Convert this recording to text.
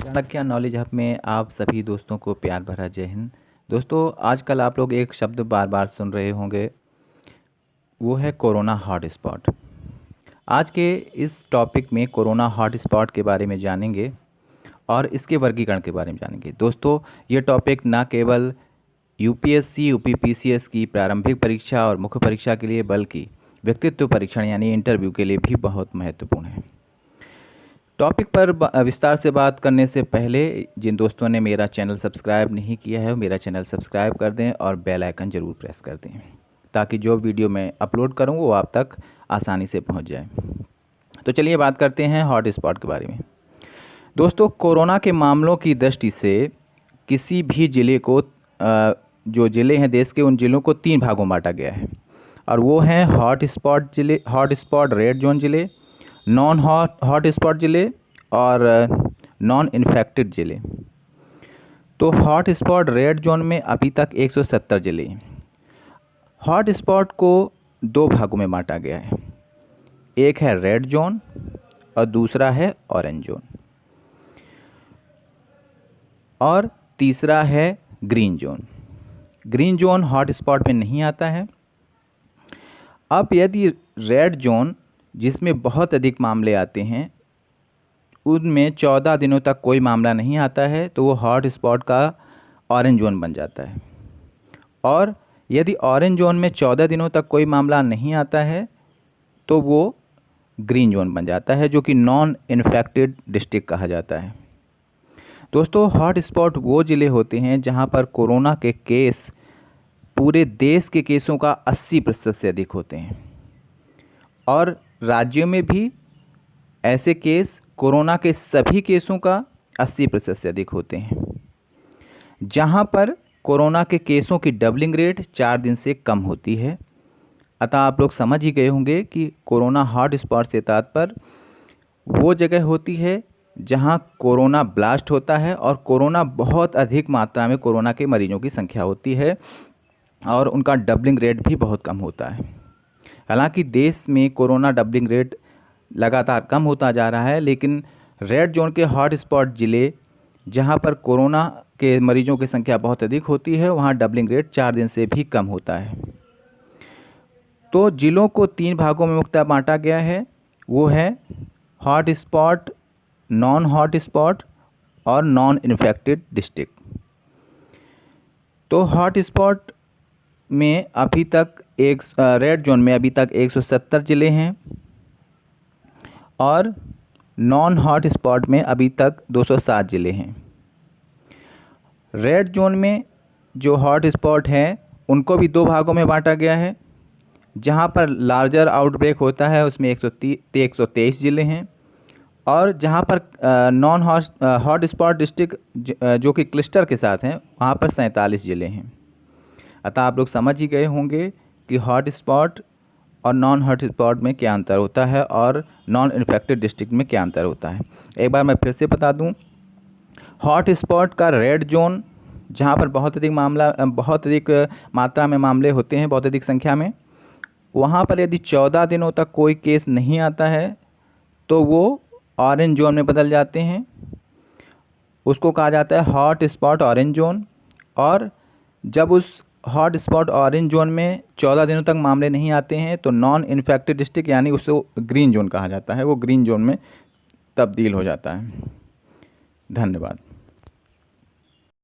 Chanakya knowledge hub में आप सभी दोस्तों को प्यार भरा जय हिंद। दोस्तों, आजकल आप लोग एक शब्द बार बार सुन रहे होंगे, वो है कोरोना हॉटस्पॉट। आज के इस टॉपिक में कोरोना हॉटस्पॉट के बारे में जानेंगे और इसके वर्गीकरण के बारे में जानेंगे। दोस्तों, ये टॉपिक ना केवल यूपीएससी यूपीपीसीएस की प्रारंभिक परीक्षा और मुख्य परीक्षा के लिए, बल्कि व्यक्तित्व परीक्षण यानी इंटरव्यू के लिए भी बहुत महत्वपूर्ण है। टॉपिक पर विस्तार से बात करने से पहले जिन दोस्तों ने मेरा चैनल सब्सक्राइब नहीं किया है, मेरा चैनल सब्सक्राइब कर दें और बेल आइकन ज़रूर प्रेस कर दें, ताकि जो वीडियो मैं अपलोड करूं वो आप तक आसानी से पहुंच जाए। तो चलिए बात करते हैं हॉट स्पॉट के बारे में। दोस्तों, कोरोना के मामलों की दृष्टि से किसी भी ज़िले को जो ज़िले हैं देश के, उन ज़िलों को 3 भागों में बांटा गया है, और वो हैं हॉट स्पॉट ज़िले, हॉट स्पॉट रेड जोन ज़िले, नॉन हॉट स्पॉट ज़िले और नॉन इन्फेक्टेड ज़िले। तो हॉट स्पॉट रेड जोन में अभी तक 170 ज़िले हैं। हॉट स्पॉट को 2 भागों में बांटा गया है, एक है रेड जोन और दूसरा है ऑरेंज जोन, और तीसरा है green zone. Green zone hot spot में नहीं आता है। अब यदि रेड जोन, जिसमें बहुत अधिक मामले आते हैं, उनमें 14 दिनों तक कोई मामला नहीं आता है, तो वो हॉट स्पॉट का ऑरेंज जोन बन जाता है। और यदि ऑरेंज जोन में 14 दिनों तक कोई मामला नहीं आता है, तो वो ग्रीन जोन बन जाता है, जो कि नॉन इन्फेक्टेड डिस्ट्रिक्ट कहा जाता है। दोस्तों, हॉट स्पॉट वो ज़िले होते हैं जहां पर कोरोना के केस पूरे देश के केसों का 80% से अधिक होते हैं, और राज्यों में भी ऐसे केस कोरोना के सभी केसों का 80% से अधिक होते हैं। जहां पर कोरोना के केसों की डबलिंग रेट 4 दिन से कम होती है। अतः आप लोग समझ ही गए होंगे कि कोरोना हॉट स्पॉट से तात्पर्य वो जगह होती है जहां कोरोना ब्लास्ट होता है और कोरोना बहुत अधिक मात्रा में कोरोना के मरीजों की संख्या होती है, और उनका डबलिंग रेट भी बहुत कम होता है। हालांकि देश में कोरोना डबलिंग रेट लगातार कम होता जा रहा है, लेकिन रेड जोन के हॉट स्पॉट ज़िले जहां पर कोरोना के मरीजों की संख्या बहुत अधिक होती है, वहां डबलिंग रेट 4 दिन से भी कम होता है। तो ज़िलों को 3 भागों में मुख्यतः बांटा गया है, वो है hot spot, non hot spot और नॉन इन्फेक्टेड डिस्ट्रिक्ट। तो हॉट स्पॉट में अभी तक रेड जोन में अभी तक 170 ज़िले हैं, और नॉन हॉट स्पॉट में अभी तक 207 ज़िले हैं। रेड जोन में जो हॉट स्पॉट हैं उनको भी 2 भागों में बांटा गया है। जहां पर लार्जर आउटब्रेक होता है उसमें 123 ज़िले हैं, और जहां पर नॉन हॉट स्पॉट डिस्ट्रिक्ट जो कि क्लस्टर के साथ हैं, वहां पर 47 ज़िले हैं। अतः आप लोग समझ ही गए होंगे कि हॉट स्पॉट और नॉन हॉट स्पॉट में क्या अंतर होता है और नॉन इन्फेक्टेड डिस्ट्रिक्ट में क्या अंतर होता है। एक बार मैं फिर से बता दूं, हॉट स्पॉट का रेड जोन जहां पर बहुत अधिक मात्रा में मामले होते हैं, बहुत अधिक संख्या में, वहां पर यदि 14 दिनों तक कोई केस नहीं आता है तो वो ऑरेंज जोन में बदल जाते हैं। उसको कहा जाता है हॉट स्पॉट ऑरेंज जोन। और जब उस हॉट स्पॉट ऑरेंज जोन में 14 दिनों तक मामले नहीं आते हैं तो नॉन इन्फेक्टेड डिस्ट्रिक्ट यानी उसको ग्रीन जोन कहा जाता है, वो ग्रीन जोन में तब्दील हो जाता है। धन्यवाद।